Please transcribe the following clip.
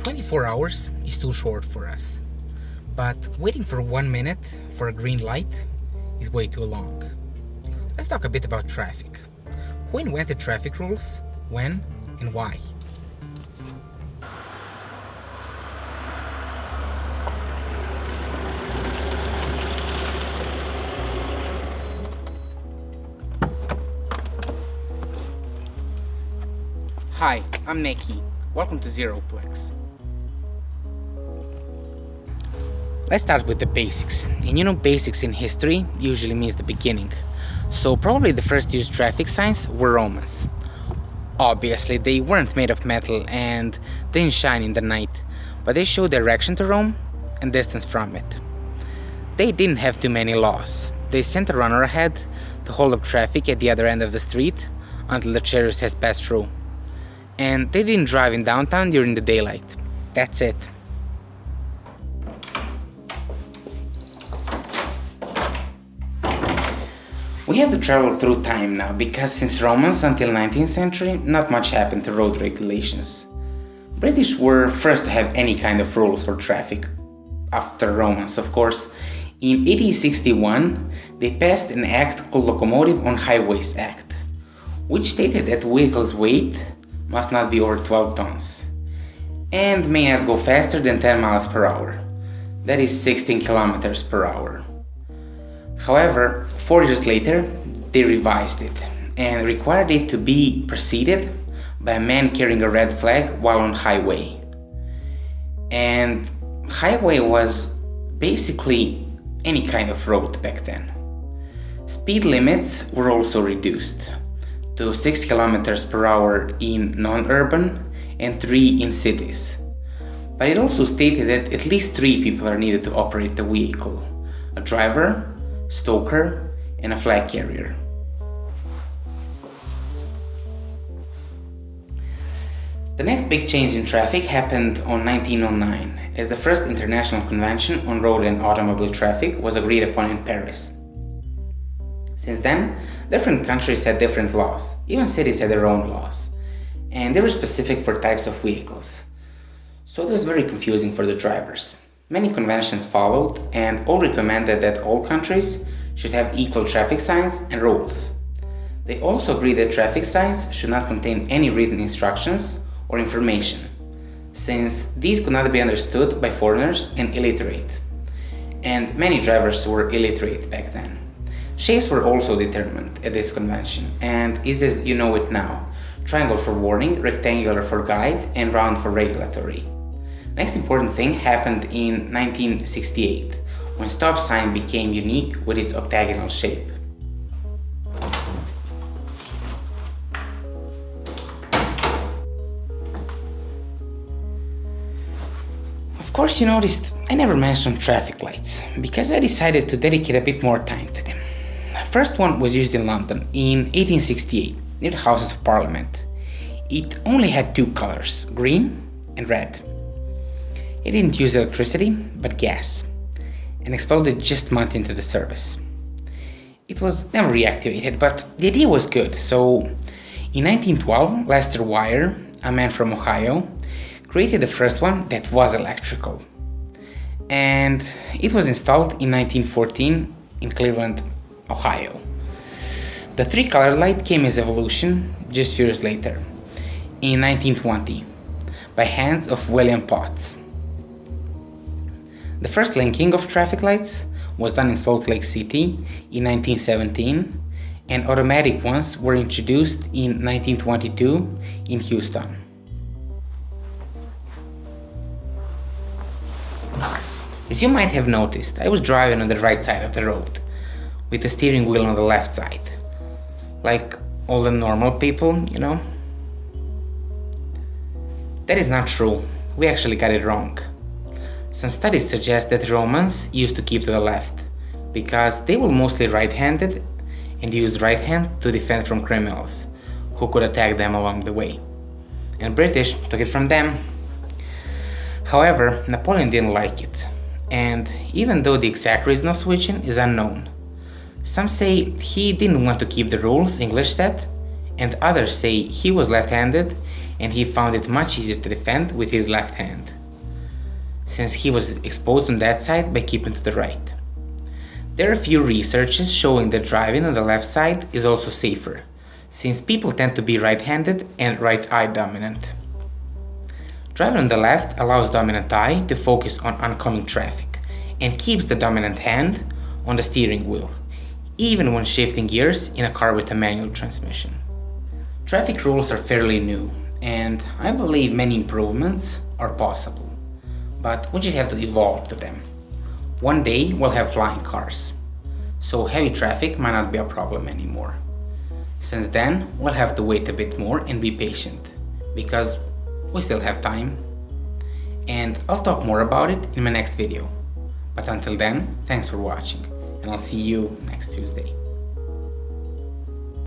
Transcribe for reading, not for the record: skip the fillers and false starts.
24 hours is too short for us, but waiting for 1 minute for a green light is way too long. Let's talk a bit about traffic. Who invented traffic rules, when, and why? Hi, I'm Neki. Welcome to Zeroplex. Let's start with the basics. And basics in history usually means the beginning. So probably the first used traffic signs were Romans. Obviously, they weren't made of metal and didn't shine in the night, but they showed direction to Rome and distance from it. They didn't have too many laws. They sent a runner ahead to hold up traffic at the other end of the street until the chariot has passed through. And they didn't drive in downtown during the daylight. That's it. We have to travel through time now because since Romans until 19th century, not much happened to road regulations. British were first to have any kind of rules for traffic, after Romans of course. In 1861, they passed an act called Locomotive on Highways Act, which stated that vehicles' weight must not be over 12 tons and may not go faster than 10 miles per hour. That is 16 kilometers per hour. However, 4 years later, they revised it and required it to be preceded by a man carrying a red flag while on highway. And highway was basically any kind of road back then. Speed limits were also reduced to 6 kilometers per hour in non-urban and 3 in cities. But it also stated that at least 3 people are needed to operate the vehicle: a driver, stoker, and a flag carrier. The next big change in traffic happened on 1909, as the first International Convention on Road and Automobile Traffic was agreed upon in Paris. Since then, different countries had different laws. Even cities had their own laws, and they were specific for types of vehicles. So it was very confusing for the drivers. Many conventions followed, and all recommended that all countries should have equal traffic signs and rules. They also agreed that traffic signs should not contain any written instructions or information, since these could not be understood by foreigners and illiterate. And many drivers were illiterate back then. Shapes were also determined at this convention, and is as you know it now: triangle for warning, rectangular for guide, and round for regulatory. Next important thing happened in 1968, when stop sign became unique with its octagonal shape. Of course, you noticed I never mentioned traffic lights, because I decided to dedicate a bit more time to them. The first one was used in London in 1868, near the Houses of Parliament. It only had 2 colors, green and red. It didn't use electricity, but gas, and exploded just a month into the service. It was never reactivated, but the idea was good, so in 1912, Lester Wire, a man from Ohio, created the first one that was electrical. And it was installed in 1914 in Cleveland, Ohio. The 3-color light came as evolution just few years later, in 1920, by hands of William Potts. The first linking of traffic lights was done in Salt Lake City in 1917, and automatic ones were introduced in 1922 in Houston. As you might have noticed, I was driving on the right side of the road, with the steering wheel on the left side, like all the normal people, That is not true. We actually got it wrong. Some studies suggest that Romans used to keep to the left, because they were mostly right-handed and used right hand to defend from criminals who could attack them along the way. And British took it from them. However, Napoleon didn't like it, and even though the exact reason of switching is unknown, some say he didn't want to keep the rules English set and others say he was left-handed and he found it much easier to defend with his left hand, since he was exposed on that side by keeping to the right. There are a few researches showing that driving on the left side is also safer, since people tend to be right-handed and right-eye dominant. Driving on the left allows dominant eye to focus on oncoming traffic and keeps the dominant hand on the steering wheel, even when shifting gears in a car with a manual transmission. Traffic rules are fairly new, and I believe many improvements are possible, but we just have to evolve to them. One day we'll have flying cars, so heavy traffic might not be a problem anymore. Since then, we'll have to wait a bit more and be patient, because we still have time. And I'll talk more about it in my next video. But until then, thanks for watching, and I'll see you next Tuesday.